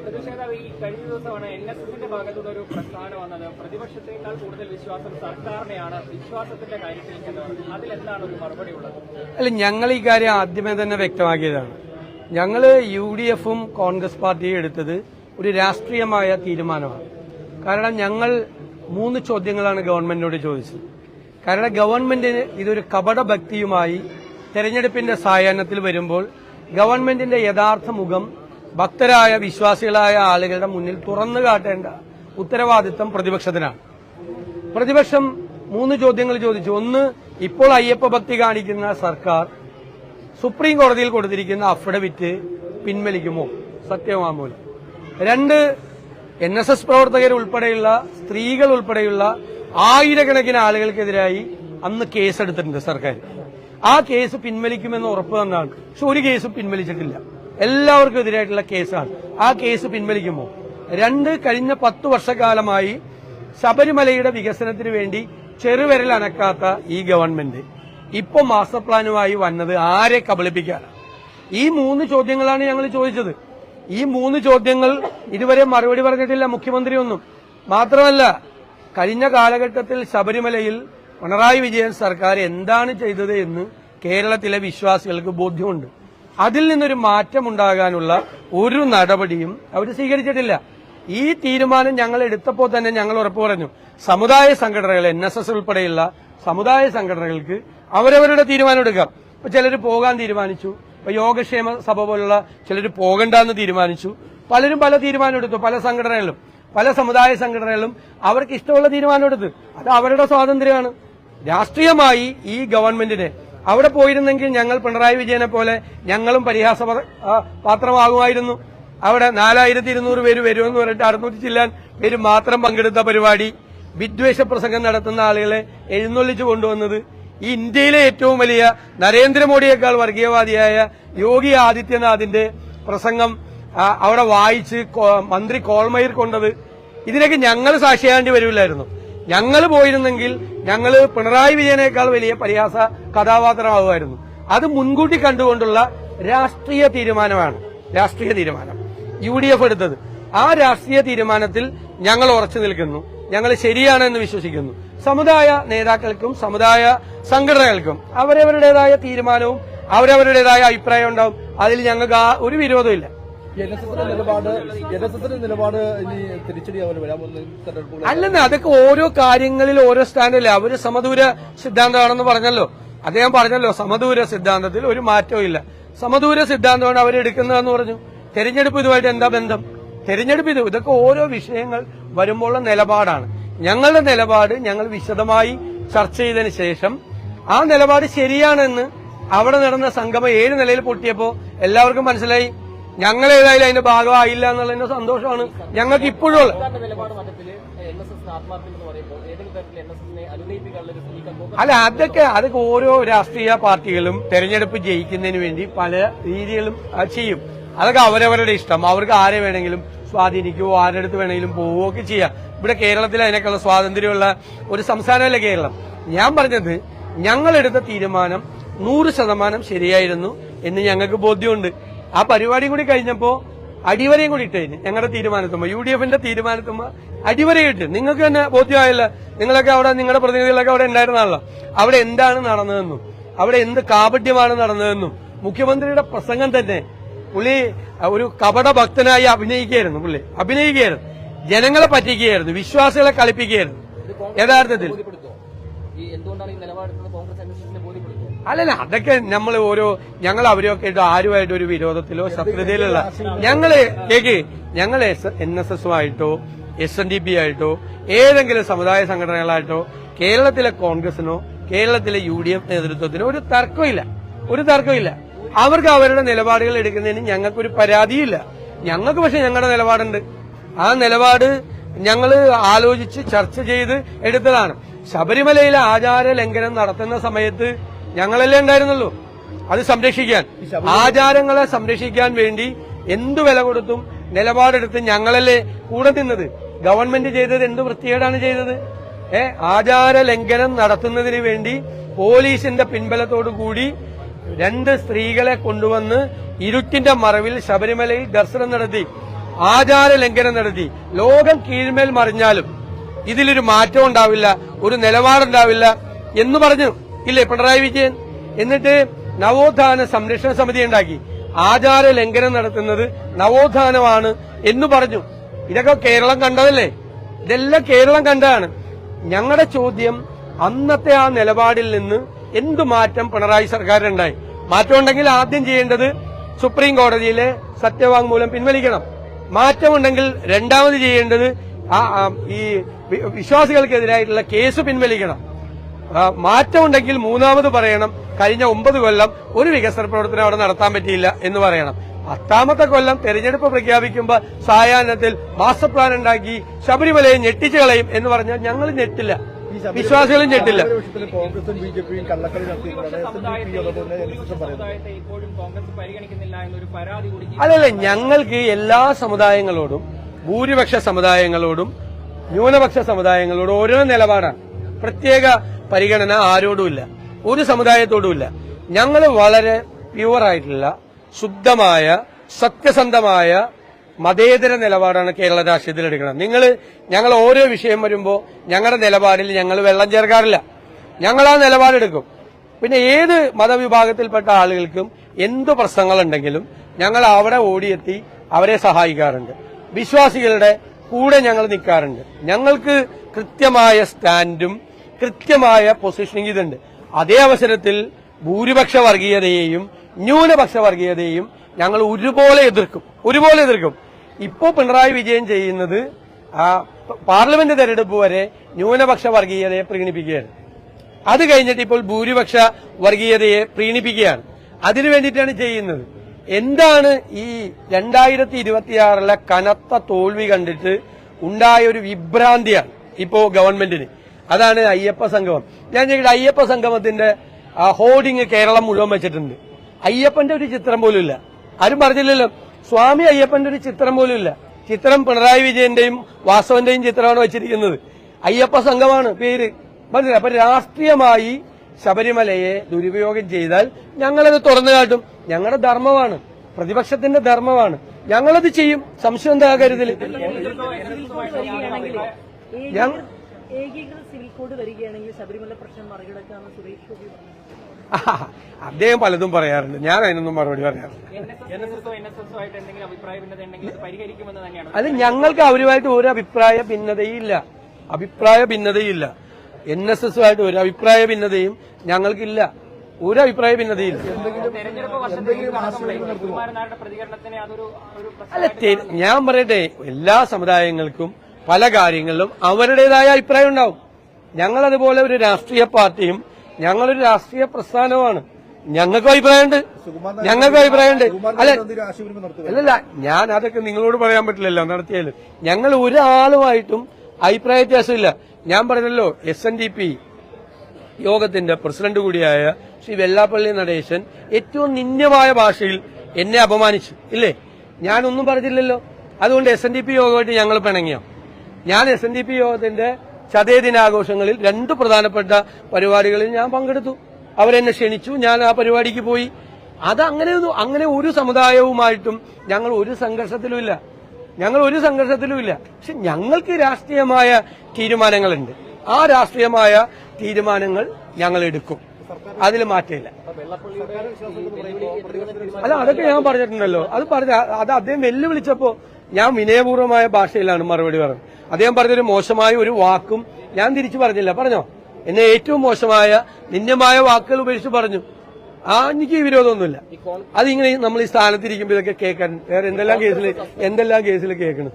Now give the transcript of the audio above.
പ്രതിഷേധം ഈ കഴിഞ്ഞ ദിവസമാണ് NSSന്റെ ഭാഗത്തുനിന്ന് ഒരു പ്രസ്ഥാനം വന്നത്. പ്രതിപക്ഷത്തെക്കാൾ കൂടുതൽ വിശ്വാസം സർക്കാരിനെയാണ് വിശ്വാസത്തിന്റെ കാര്യത്തിൽ എന്നത്. അതിലെന്താണ് ഒരു മറുപടി ഉള്ളത്? അല്ല, ഞങ്ങൾ ഈ കാര്യം ആദ്യമേ തന്നെ വ്യക്തമാക്കിയതാണ്. ഞങ്ങൾ UDFും കോൺഗ്രസ് പാർട്ടിയും എടുത്തത് ഒരു രാഷ്ട്രീയമായ തീരുമാനമാണ്. കാരണം ഞങ്ങൾ 3 ചോദ്യങ്ങളാണ് ഗവൺമെന്റിനോട് ചോദിച്ചത്. കാരണം ഗവൺമെന്റിന് ഇതൊരു കപടഭക്തിയുമായി തെരഞ്ഞെടുപ്പിന്റെ സായാഹ്നത്തിൽ വരുമ്പോൾ ഗവൺമെന്റിന്റെ യഥാർത്ഥ മുഖം ഭക്തരായ വിശ്വാസികളായ ആളുകളുടെ മുന്നിൽ തുറന്നു കാട്ടേണ്ട ഉത്തരവാദിത്തം പ്രതിപക്ഷത്തിനാണ്. പ്രതിപക്ഷം 3 ചോദ്യങ്ങൾ ചോദിച്ചു. ഒന്ന്, ഇപ്പോൾ അയ്യപ്പ ഭക്തി കാണിക്കുന്ന സർക്കാർ സുപ്രീം കോടതിയിൽ കൊടുത്തിരിക്കുന്ന അഫിഡവിറ്റ് പിൻവലിക്കുമോ, സത്യവാങ്മൂലം. 2, NSS പ്രവർത്തകരുൾപ്പെടെയുള്ള സ്ത്രീകൾ ഉൾപ്പെടെയുള്ള ആയിരക്കണക്കിന് ആളുകൾക്കെതിരായി അന്ന് കേസെടുത്തിട്ടുണ്ട് സർക്കാർ. ആ കേസ് പിൻവലിക്കുമെന്ന് ഉറപ്പ് തന്നാണ്. പക്ഷെ ഒരു കേസും പിൻവലിച്ചിട്ടില്ല. എല്ലാവർക്കും എതിരായിട്ടുള്ള കേസാണ്. ആ കേസ് പിൻവലിക്കുമോ? 2, കഴിഞ്ഞ 10 വർഷക്കാലമായി ശബരിമലയുടെ വികസനത്തിന് വേണ്ടി ചെറുവിരൽ അനക്കാത്ത ഈ ഗവൺമെന്റ് ഇപ്പൊ മാസ്റ്റർ പ്ലാനുമായി വന്നത് ആരെ കബളിപ്പിക്കാനാണ്? ഈ 3 ചോദ്യങ്ങളാണ് ഞങ്ങൾ ചോദിച്ചത്. ഈ 3 ചോദ്യങ്ങൾ ഇതുവരെ മറുപടി പറഞ്ഞിട്ടില്ല മുഖ്യമന്ത്രിയൊന്നും. മാത്രമല്ല, കഴിഞ്ഞ കാലഘട്ടത്തിൽ ശബരിമലയിൽ പിണറായി വിജയൻ സർക്കാർ എന്താണ് ചെയ്തത് എന്ന് കേരളത്തിലെ വിശ്വാസികൾക്ക് ബോധ്യമുണ്ട്. അതിൽ നിന്നൊരു മാറ്റമുണ്ടാകാനുള്ള ഒരു നടപടിയും അവർ സ്വീകരിച്ചിട്ടില്ല. ഈ തീരുമാനം ഞങ്ങൾ എടുത്തപ്പോൾ തന്നെ ഞങ്ങൾ ഉറപ്പു പറഞ്ഞു, സമുദായ സംഘടനകൾ NSS ഉൾപ്പെടെയുള്ള സമുദായ സംഘടനകൾക്ക് അവരവരുടെ തീരുമാനം എടുക്കാം. ഇപ്പൊ ചിലർ പോകാൻ തീരുമാനിച്ചു, ഇപ്പൊ യോഗക്ഷേമ സഭ പോലുള്ള ചിലർ പോകണ്ടെന്ന് തീരുമാനിച്ചു. പലരും പല തീരുമാനം എടുത്തു. പല സംഘടനകളിലും പല സമുദായ സംഘടനകളിലും അവർക്ക് ഇഷ്ടമുള്ള തീരുമാനം എടുത്ത്. അത് അവരുടെ സ്വാതന്ത്ര്യമാണ്. രാഷ്ട്രീയമായി ഈ ഗവൺമെന്റിനെ അവിടെ പോയിരുന്നെങ്കിൽ ഞങ്ങൾ പിണറായി വിജയനെ പോലെ ഞങ്ങളും പരിഹാസ പാത്രമാകുമായിരുന്നു. അവിടെ 4200 പേര് വരുമെന്ന് പറഞ്ഞിട്ട് 600 ചില്ലാൻ പേര് മാത്രം പങ്കെടുത്ത പരിപാടി, വിദ്വേഷ പ്രസംഗം നടത്തുന്ന ആളുകളെ എഴുന്നള്ളിച്ചു കൊണ്ടുവന്നത്, ഈ ഇന്ത്യയിലെ ഏറ്റവും വലിയ നരേന്ദ്രമോദിയേക്കാൾ വർഗീയവാദിയായ യോഗി ആദിത്യനാഥിന്റെ പ്രസംഗം അവിടെ വായിച്ച് മന്ത്രി കോൾമയിർ കൊണ്ടത്, ഇതിനൊക്കെ ഞങ്ങൾ സാക്ഷിയാകേണ്ടി വരില്ലായിരുന്നു. ഞങ്ങൾ പോയിരുന്നെങ്കിൽ ഞങ്ങൾ പിണറായി വിജയനേക്കാൾ വലിയ പരിഹാസ കഥാപാത്രമാകുമായിരുന്നു. അത് മുൻകൂട്ടി കണ്ടുകൊണ്ടുള്ള രാഷ്ട്രീയ തീരുമാനമാണ്. രാഷ്ട്രീയ തീരുമാനം UDF എടുത്തത്. ആ രാഷ്ട്രീയ തീരുമാനത്തിൽ ഞങ്ങൾ ഉറച്ചു നിൽക്കുന്നു. ഞങ്ങൾ ശരിയാണെന്ന് വിശ്വസിക്കുന്നു. സമുദായ നേതാക്കൾക്കും സമുദായ സംഘടനകൾക്കും അവരവരുടേതായ തീരുമാനവും അവരവരുടേതായ അഭിപ്രായം ഉണ്ടാവും. അതിൽ ഞങ്ങൾക്ക് ഒരു വിരോധമില്ല. അല്ലെന്ന്, അതൊക്കെ ഓരോ കാര്യങ്ങളിൽ ഓരോ സ്റ്റാൻഡല്ലേ. അവര് സമദൂര സിദ്ധാന്തമാണെന്ന് പറഞ്ഞല്ലോ. അദ്ദേഹം പറഞ്ഞല്ലോ, സമദൂര സിദ്ധാന്തത്തിൽ ഒരു മാറ്റവും ഇല്ല. സമദൂര സിദ്ധാന്തമാണ് അവരെടുക്കുന്നതെന്ന് പറഞ്ഞു. തെരഞ്ഞെടുപ്പ് ഇതുമായിട്ട് എന്താ ബന്ധം? തെരഞ്ഞെടുപ്പ് ഇതൊക്കെ ഓരോ വിഷയങ്ങൾ വരുമ്പോഴുള്ള നിലപാടാണ്. ഞങ്ങളുടെ നിലപാട് ഞങ്ങൾ വിശദമായി ചർച്ച ചെയ്തതിന് ശേഷം ആ നിലപാട് ശരിയാണെന്ന് അവിടെ നടന്ന സംഗമം 7 നിലയിൽ പൊട്ടിയപ്പോ എല്ലാവർക്കും മനസ്സിലായി. ഞങ്ങൾ ഏതായാലും അതിന്റെ ഭാഗമായില്ല എന്നുള്ളതിന്റെ സന്തോഷമാണ് ഞങ്ങൾക്ക് ഇപ്പോഴും. അല്ല, അതൊക്കെ ഓരോ രാഷ്ട്രീയ പാർട്ടികളും തെരഞ്ഞെടുപ്പ് ജയിക്കുന്നതിന് വേണ്ടി പല രീതികളും ചെയ്യും. അതൊക്കെ അവരവരുടെ ഇഷ്ടം. അവർക്ക് ആരെ വേണമെങ്കിലും സ്വാധീനിക്കുകയോ ആരുടെ അടുത്ത് വേണമെങ്കിലും പോവുകയോ ഒക്കെ ചെയ്യാം. ഇവിടെ കേരളത്തിൽ അതിനൊക്കെയുള്ള സ്വാതന്ത്ര്യമുള്ള ഒരു സംസ്ഥാനമല്ല കേരളം. ഞാൻ പറഞ്ഞത് ഞങ്ങളെടുത്ത തീരുമാനം 100% ശരിയായിരുന്നു എന്ന് ഞങ്ങൾക്ക് ബോധ്യമുണ്ട്. ആ പരിപാടി കൂടി കഴിഞ്ഞപ്പോ അടിവരയും കൂടി ഇട്ടേന്. ഞങ്ങളുടെ തീരുമാനത്തുമ്പോ UDFന്റെ തീരുമാനത്തുമ്പോ അടിവരയിട്ട് നിങ്ങൾക്ക് തന്നെ ബോധ്യമായില്ല. നിങ്ങളൊക്കെ അവിടെ, നിങ്ങളുടെ പ്രതിനിധികളൊക്കെ അവിടെ ഉണ്ടായിരുന്നാണല്ലോ. അവിടെ എന്താണ് നടന്നതെന്നും അവിടെ എന്ത് കാപട്യമാണ് നടന്നതെന്നും മുഖ്യമന്ത്രിയുടെ പ്രസംഗം തന്നെ പുള്ളി ഒരു കപട ഭക്തനായി അഭിനയിക്കുകയായിരുന്നു. ജനങ്ങളെ പറ്റിക്കുകയായിരുന്നു, വിശ്വാസികളെ കളിപ്പിക്കുകയായിരുന്നു. യഥാർത്ഥത്തിൽ അല്ലല്ല, അതൊക്കെ നമ്മൾ ഞങ്ങൾ അവരൊക്കെ ആരുമായിട്ട് ഒരു വിരോധത്തിലോ ശത്രുതയിലുള്ള ഞങ്ങള് NSSുമായിട്ടോ SNDP ആയിട്ടോ ഏതെങ്കിലും സമുദായ സംഘടനകളായിട്ടോ കേരളത്തിലെ കോൺഗ്രസിനോ കേരളത്തിലെ UDF നേതൃത്വത്തിനോ ഒരു തർക്കമില്ല. അവർക്ക് അവരുടെ നിലപാടുകൾ എടുക്കുന്നതിന് ഞങ്ങൾക്കൊരു പരാതിയില്ല. ഞങ്ങൾക്ക് പക്ഷെ ഞങ്ങളുടെ നിലപാടുണ്ട്. ആ നിലപാട് ഞങ്ങൾ ആലോചിച്ച് ചർച്ച ചെയ്ത് എടുത്തതാണ്. ശബരിമലയിലെ ആചാര ലംഘനം നടത്തുന്ന സമയത്ത് ഞങ്ങളല്ലേ ഉണ്ടായിരുന്നുള്ളൂ അത് സംരക്ഷിക്കാൻ. ആചാരങ്ങളെ സംരക്ഷിക്കാൻ വേണ്ടി എന്തു വില കൊടുത്തും നിലപാടെടുത്ത് ഞങ്ങളല്ലേ കൂടെ നിന്നത്. ഗവൺമെന്റ് ചെയ്തത് എന്ത് വൃത്തികേടാണ് ചെയ്തത്? ആചാര ലംഘനം നടത്തുന്നതിന് വേണ്ടി പോലീസിന്റെ പിൻബലത്തോടുകൂടി 2 സ്ത്രീകളെ കൊണ്ടുവന്ന് ഇരുട്ടിന്റെ മറവിൽ ശബരിമലയിൽ ദർശനം നടത്തി. ആചാര ലംഘനം നടത്തി ലോകം കീഴ്മേൽ മറിഞ്ഞാലും ഇതിലൊരു മാറ്റം ഉണ്ടാവില്ല, ഒരു നിലപാടുണ്ടാവില്ല എന്ന് പറഞ്ഞു ഇല്ലേ പിണറായി വിജയൻ? എന്നിട്ട് നവോത്ഥാന സംരക്ഷണ സമിതി ഉണ്ടാക്കി. ആചാര ലംഘനം നടത്തുന്നത് നവോത്ഥാനമാണ് എന്ന് പറഞ്ഞു. ഇതൊക്കെ കേരളം കണ്ടതല്ലേ? ഇതെല്ലാം കേരളം കണ്ടതാണ്. ഞങ്ങളുടെ ചോദ്യം, അന്നത്തെ ആ നിലപാടിൽ നിന്ന് എന്തു മാറ്റം പിണറായി സർക്കാരിനുണ്ടായി? മാറ്റം ഉണ്ടെങ്കിൽ ആദ്യം ചെയ്യേണ്ടത് സുപ്രീം കോടതിയിലെ സത്യവാങ്മൂലം പിൻവലിക്കണം. മാറ്റമുണ്ടെങ്കിൽ രണ്ടാമത് ചെയ്യേണ്ടത് ഈ വിശ്വാസികൾക്കെതിരായിട്ടുള്ള കേസ് പിൻവലിക്കണം. മാറ്റമുണ്ടെങ്കിൽ മൂന്നാമത് പറയണം, കഴിഞ്ഞ 9 കൊല്ലം ഒരു വികസന പ്രവർത്തനം അവിടെ നടത്താൻ പറ്റിയില്ല എന്ന് പറയണം. 10ാമത്തെ കൊല്ലം തെരഞ്ഞെടുപ്പ് പ്രഖ്യാപിക്കുമ്പോൾ സായാഹ്നത്തിൽ മാസ്റ്റർ പ്ലാൻ ഉണ്ടാക്കി ശബരിമലയെ ഞെട്ടിച്ചു കളയും എന്ന് പറഞ്ഞാൽ ഞങ്ങൾ ഞെട്ടില്ല, വിശ്വാസികളും ഞെട്ടില്ല. കോൺഗ്രസും ബിജെപിയും കള്ളക്കളി അല്ലല്ല, ഞങ്ങൾക്ക് എല്ലാ സമുദായങ്ങളോടും, ഭൂരിപക്ഷ സമുദായങ്ങളോടും ന്യൂനപക്ഷ സമുദായങ്ങളോടും ഓരോ നിലപാടാണ്. പ്രത്യേക പരിഗണന ആരോടുമില്ല, ഒരു സമുദായത്തോടുമില്ല. ഞങ്ങൾ വളരെ പ്യുവറായിട്ടുള്ള ശുദ്ധമായ സത്യസന്ധമായ മതേതര നിലപാടാണ് കേരള രാഷ്ട്രീയത്തിൽ എടുക്കുന്നത്. ഞങ്ങൾ ഓരോ വിഷയം വരുമ്പോൾ ഞങ്ങളുടെ നിലപാടിൽ ഞങ്ങൾ വെള്ളം ചേർക്കാറില്ല. ഞങ്ങൾ ആ നിലപാടെടുക്കും. പിന്നെ ഏത് മതവിഭാഗത്തിൽപ്പെട്ട ആളുകൾക്കും എന്തു പ്രശ്നങ്ങളുണ്ടെങ്കിലും ഞങ്ങൾ അവിടെ ഓടിയെത്തി അവരെ സഹായിക്കാറുണ്ട്. വിശ്വാസികളുടെ കൂടെ ഞങ്ങൾ നിൽക്കാറുണ്ട്. ഞങ്ങൾക്ക് കൃത്യമായ സ്റ്റാൻഡും കൃത്യമായ പൊസിഷനിങ് ഇതുണ്ട്. അതേ അവസരത്തിൽ ഭൂരിപക്ഷ വർഗീയതയെയും ന്യൂനപക്ഷ വർഗീയതയെയും ഞങ്ങൾ ഒരുപോലെ എതിർക്കും. ഇപ്പോ പിണറായി വിജയൻ ചെയ്യുന്നത് പാർലമെന്റ് തെരഞ്ഞെടുപ്പ് വരെ ന്യൂനപക്ഷ വർഗീയതയെ പ്രീണിപ്പിക്കുകയാണ്. അത് കഴിഞ്ഞിട്ട് ഇപ്പോൾ ഭൂരിപക്ഷ വർഗീയതയെ പ്രീണിപ്പിക്കുകയാണ്. അതിനു വേണ്ടിയിട്ടാണ് ചെയ്യുന്നത്. എന്താണ് ഈ 2026 കനത്ത തോൽവി കണ്ടിട്ട് ഉണ്ടായ ഒരു വിഭ്രാന്തിയാണ് ഇപ്പോ ഗവൺമെന്റിന്. അതാണ് അയ്യപ്പ സംഗമം. ഞാൻ ചോദിക്കട്ടെ, അയ്യപ്പ സംഗമത്തിന്റെ ഹോർഡിംഗ് കേരളം മുഴുവൻ വെച്ചിട്ടുണ്ട്. അയ്യപ്പന്റെ ഒരു ചിത്രം പോലും ഇല്ല. ആരും പറഞ്ഞില്ലല്ലോ. സ്വാമി അയ്യപ്പന്റെ ഒരു ചിത്രം പോലും ഇല്ല. ചിത്രം പിണറായി വിജയന്റെയും വാസവന്റെയും ചിത്രമാണ് വെച്ചിരിക്കുന്നത്. അയ്യപ്പ സംഘമാണ് പേര്. മനസ്സിലായി? അപ്പൊ രാഷ്ട്രീയമായി ശബരിമലയെ ദുരുപയോഗം ചെയ്താൽ ഞങ്ങളത് തുറന്നു കാട്ടും. ഞങ്ങളുടെ ധർമ്മമാണ്, പ്രതിപക്ഷത്തിന്റെ ധർമ്മമാണ്. ഞങ്ങളത് ചെയ്യും. സംശയം എന്താ കരുതല്? അദ്ദേഹം പലതും പറയാറുണ്ട്. ഞാൻ അതിനൊന്നും മറുപടി പറയാറില്ല. അത് ഞങ്ങൾക്ക് അവരുമായിട്ട് ഒരു അഭിപ്രായ ഭിന്നതയില്ല. NSSുമായിട്ട് ഒരു അഭിപ്രായ ഭിന്നതയും ഞങ്ങൾക്കില്ല. ഒരു അഭിപ്രായ ഭിന്നതയില്ല. അല്ല, ഞാൻ പറയട്ടെ, എല്ലാ സമുദായങ്ങൾക്കും പല കാര്യങ്ങളിലും അവരുടേതായ അഭിപ്രായം ഉണ്ടാവും. ഞങ്ങളതുപോലെ ഒരു രാഷ്ട്രീയ പാർട്ടിയും ഞങ്ങളൊരു രാഷ്ട്രീയ പ്രസ്ഥാനവുമാണ്. ഞങ്ങൾക്കും അഭിപ്രായമുണ്ട്. അല്ലല്ല, ഞാൻ അതൊക്കെ നിങ്ങളോട് പറയാൻ പറ്റില്ലല്ലോ നടത്തിയാലും. ഞങ്ങൾ ഒരാളുമായിട്ടും അഭിപ്രായ വ്യത്യാസമില്ല. ഞാൻ പറഞ്ഞല്ലോ, SNDP യോഗത്തിന്റെ പ്രസിഡന്റ് കൂടിയായ ശ്രീ വെള്ളാപ്പള്ളി നടേശൻ ഏറ്റവും നിന്ദ്യമായ ഭാഷയിൽ എന്നെ അപമാനിച്ചു ഇല്ലേ? ഞാനൊന്നും പറഞ്ഞില്ലല്ലോ. അതുകൊണ്ട് SNDP യോഗമായിട്ട് ഞങ്ങൾ പിണങ്ങിയോ? ഞാൻ SNDP യോഗത്തിന്റെ ചതയ ദിനാഘോഷങ്ങളിൽ 2 പ്രധാനപ്പെട്ട പരിപാടികളിൽ ഞാൻ പങ്കെടുത്തു. അവരെന്നെ ക്ഷണിച്ചു, ഞാൻ ആ പരിപാടിക്ക് പോയി. അങ്ങനെ ഒരു സമുദായവുമായിട്ടും ഞങ്ങൾ ഒരു സംഘർഷത്തിലുമില്ല. പക്ഷെ ഞങ്ങൾക്ക് രാഷ്ട്രീയമായ തീരുമാനങ്ങളുണ്ട്. ആ രാഷ്ട്രീയമായ തീരുമാനങ്ങൾ ഞങ്ങൾ എടുക്കും. അതിൽ മാറ്റമില്ല. അല്ല, അതൊക്കെ ഞാൻ പറഞ്ഞിട്ടുണ്ടല്ലോ. അത് അദ്ദേഹം വെല്ലുവിളിച്ചപ്പോ ഞാൻ വിനയപൂർവ്വമായ ഭാഷയിലാണ് മറുപടി പറഞ്ഞത്. അദ്ദേഹം പറഞ്ഞൊരു മോശമായ ഒരു വാക്കും ഞാൻ തിരിച്ചു പറഞ്ഞില്ല. പറഞ്ഞോ? എന്നെ ഏറ്റവും മോശമായ നിന്ദ്യമായ വാക്കുകൾ ഉപേക്ഷിച്ച് പറഞ്ഞു. എനിക്ക് ഈ വിരോധമൊന്നുമില്ല. അതിങ്ങനെ നമ്മൾ ഈ സ്ഥാനത്തിരിക്കുമ്പോൾ ഇതൊക്കെ കേൾക്കാൻ വേറെ എന്തെല്ലാം കേസിൽ കേൾക്കണം.